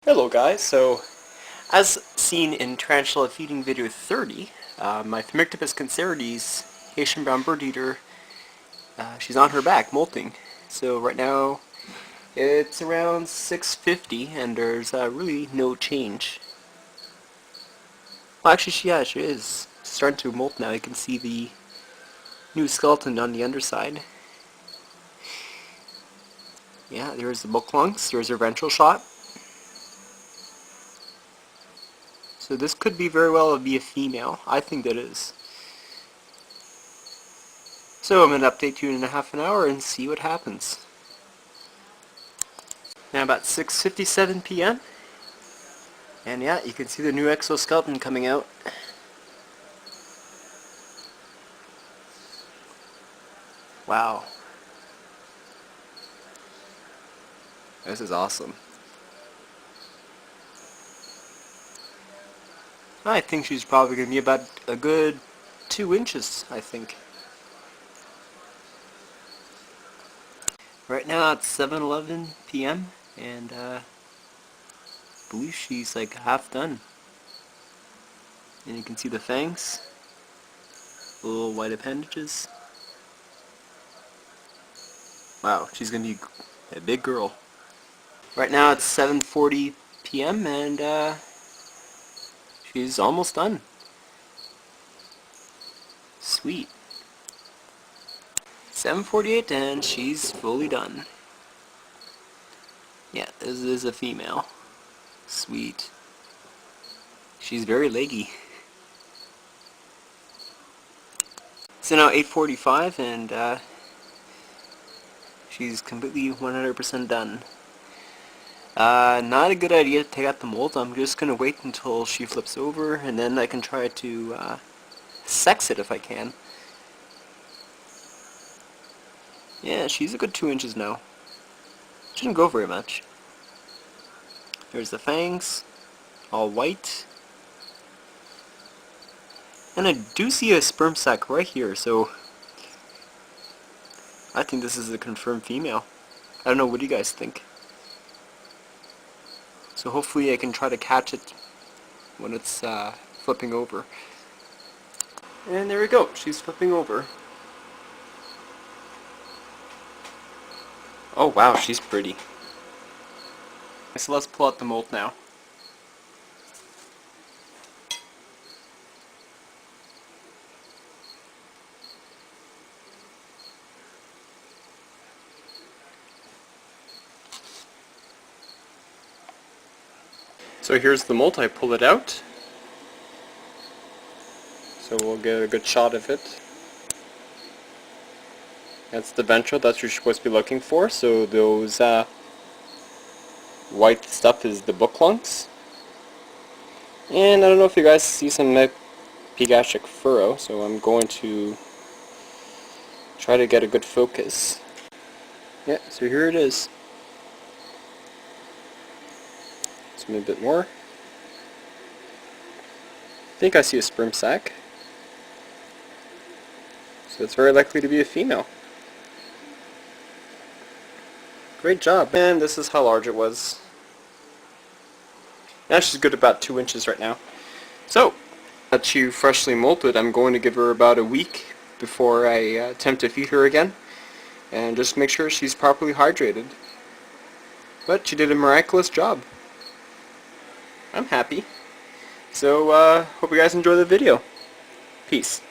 Hello guys, so as seen in tarantula feeding video 30, my Phormictopus cancerides, Haitian brown bird eater, she's on her back molting. So right now it's around 6:50 and there's really no change. Well actually she is starting to molt now. You can see the new skeleton on the underside. Yeah, there's the book lungs, there's her ventral shot. So this could be very well be a female. I think that is. So I'm going to update you in a half an hour and see what happens. Now about 6:57 p.m. And yeah, you can see the new exoskeleton coming out. Wow. This is awesome. I think she's probably going to be about a good 2 inches, I think. Right now it's 7:11 p.m. and I believe she's like half done. And you can see the fangs, the little white appendages. Wow, she's going to be a big girl. Right now it's 7:40 p.m. and she's almost done. Sweet. 7:48 and she's fully done. Yeah, this is a female. Sweet. She's very leggy. So now 8:45 and she's completely 100% done. Not a good idea to take out the molt. I'm just going to wait until she flips over and then I can try to sex it if I can. Yeah, she's a good 2 inches now. Shouldn't go very much. There's the fangs, all white. And I do see a sperm sac right here, so I think this is a confirmed female. I don't know, what do you guys think? So hopefully I can try to catch it when it's flipping over. And there we go, she's flipping over. Oh wow, she's pretty. So let's pull out the molt now. So here's the molt, I pull it out. So we'll get a good shot of it. That's the ventral, that's what you're supposed to be looking for. So those white stuff is the book lungs. And I don't know if you guys see some epigastric furrow, so I'm going to try to get a good focus. Yeah, so here it is. Zoom in a bit more. I think I see a sperm sac. So it's very likely to be a female. Great job. And this is how large it was. Now she's good about 2 inches right now. So, that she freshly molted, I'm going to give her about a week before I attempt to feed her again. And just make sure she's properly hydrated. But she did a miraculous job. I'm happy. So, hope you guys enjoy the video. Peace.